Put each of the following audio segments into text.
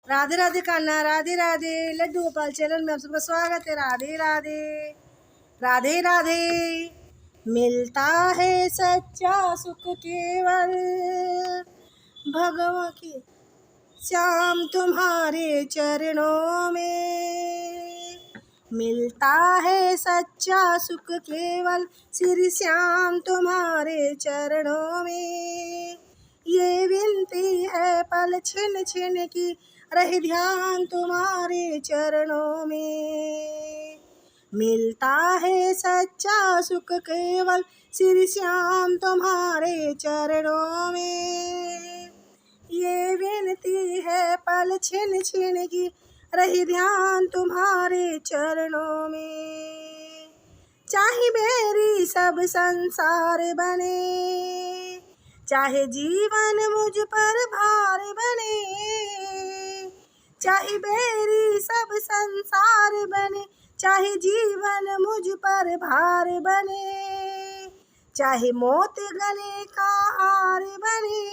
Radhe Radhe Kanha, Radhe Radhe. Laddu Gopal channel में आप सबका स्वागत है। राधे राधे, राधे राधे। मिलता है सच्चा सुख केवल भगवान की श्याम तुम्हारे चरणों में। मिलता है सच्चा सुख केवल श्री श्याम तुम्हारे चरणों में। ये विनती है पल छिन छिन की, रहे ध्यान तुम्हारे चरणों में। मिलता है सच्चा सुख केवल श्री श्याम तुम्हारे चरणों में। ये विनती है पल छिन छिन की, रही ध्यान तुम्हारे चरणों में। चाहे मेरी सब संसार बने, चाहे जीवन मुझ पर भार बने। चाहे मेरी सब संसार बने, चाहे जीवन मुझ पर भार बने। चाहे मौत गले का हार बने,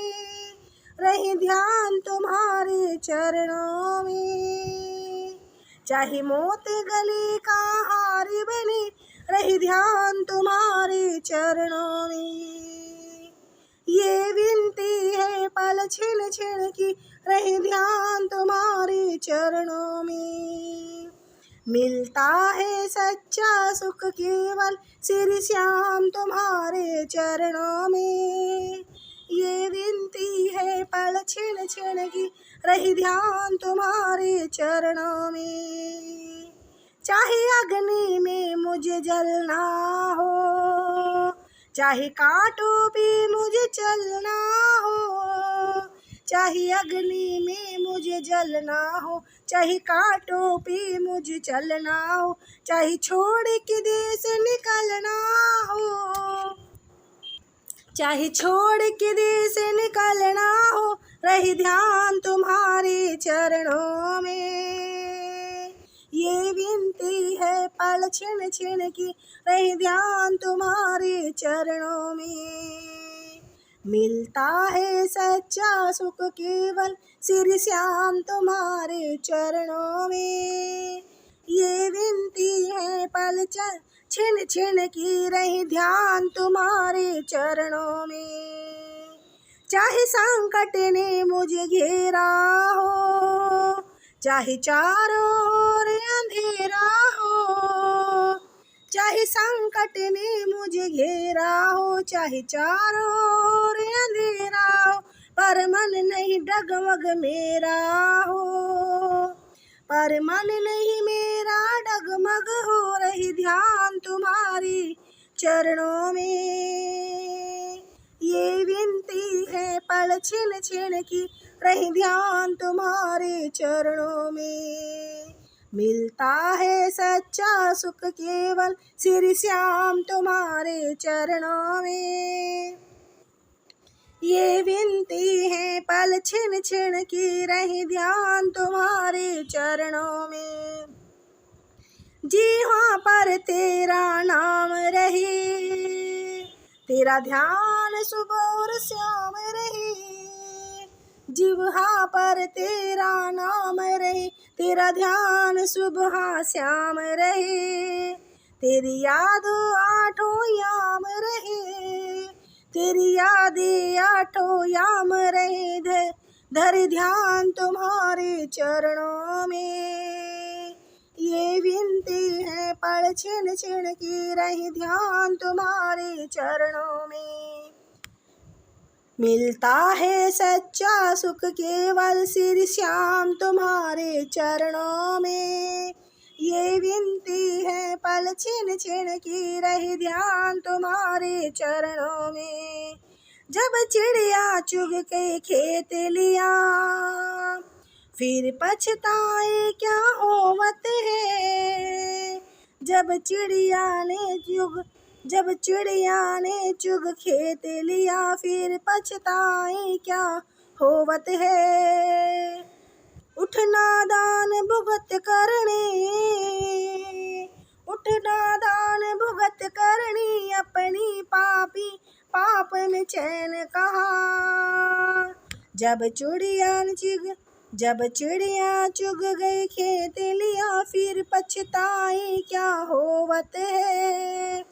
रहे ध्यान तुम्हारे चरणों में। चाहे मौत गले का हार बने, रहे ध्यान तुम्हारे चरणों में। ये विनती है पल छिन छिन की, रहे ध्यान तुम्हारे चरणों में। मिलता है सच्चा सुख केवल श्री श्याम तुम्हारे चरणों में। ये विनती है पल छिन छिन की, रही ध्यान तुम्हारे चरणों में। चाहे अग्नि में मुझे जलना हो, चाहे कांटों पे मुझे चलना हो। चाहे अग्नि में मुझे जलना हो, चाहे कांटों पे मुझे चलना हो। चाहे छोड़ के देश निकलना हो, चाहे छोड़ के देश निकलना हो, रही ध्यान तुम्हारे चरणों में। ये विनती है पल छिन छिन की, रही ध्यान तुम्हारे चरणों में। मिलता है सच्चा सुख केवल श्री श्याम तुम्हारे चरणों में। ये विनती है पल छिन छिन की, रही ध्यान तुम्हारे चरणों में। चाहे संकट ने मुझे घेरा हो, चाहे चारों ओर अंधेरा हो। चाहे संकट ने मुझे घेरा हो, चाहे चारों ओर अंधेरा हो। पर मन नहीं डगमग मेरा हो, पर मन नहीं मेरा डगमग हो, रही ध्यान तुम्हारी चरणों में। ये विनती है पल छिन छिन की, रही ध्यान तुम्हारे चरणों में। मिलता है सच्चा सुख केवल श्री श्याम तुम्हारे चरणों में। ये विनती है पल छिन छिन की, रही ध्यान तुम्हारे चरणों में। जी हाँ पर तेरा नाम रहे, तेरा ध्यान सुबह और शाम रहे। जिह्वा पर तेरा नाम रहे, तेरा ध्यान सुबह शाम रहे। तेरी याद आठों याम रहे, तेरी यादें आठों याम रहे। धर ध्यान तुम्हारे चरणों में। ये विनती है पल छिन छिन की, रही ध्यान तुम्हारे चरणों में। मिलता है सच्चा सुख केवल श्री श्याम तुम्हारे चरणों में। ये विनती है पल छिन छिन की, रही ध्यान तुम्हारे चरणों में। जब चिड़िया चुग के खेत लिया, फिर पछताए क्या होवत है। जब चिड़िया ने चुग खेत लिया, फिर पछताए क्या होवत है। उठना दान भुगत करने, उठना दान भुगत करनी। अपनी पाप में चैन कहाँ। जब चिड़िया जब चिड़िया चुग गई खेत लिया, फिर पछताए क्या होवत है।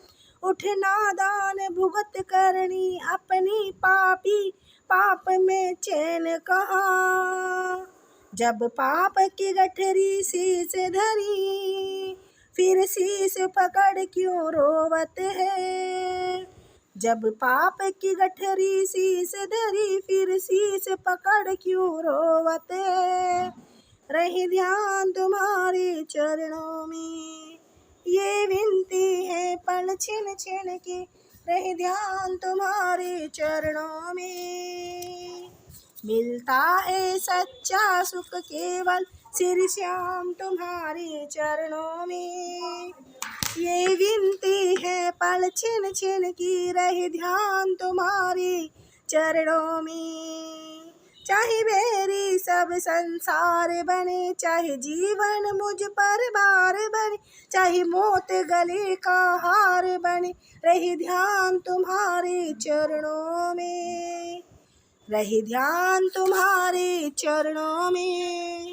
उठ नादान भुगत करनी, अपनी पापी पाप में चैन कहाँ। जब पाप की गठरी शीश धरी, फिर शीश पकड़ क्यों रोवत है। जब पाप की गठरी शीश धरी, फिर शीश पकड़ क्यों रोवत है। रही ध्यान तुम्हारे चरणों में, ये विनती है पल छिन छिन की। रही ध्यान तुम्हारे चरणों में, मिलता है सच्चा सुख केवल श्री श्याम तुम्हारे चरणों में। ये विनती है पल छिन छिन की, रहे ध्यान तुम्हारे चरणों में। चाहे मेरी सब संसार बने, चाहे जीवन मुझ पर भार बने, चाहे मौत गले का हार बने, रहे ध्यान तुम्हारे चरणों में। रहे ध्यान तुम्हारे चरणों में।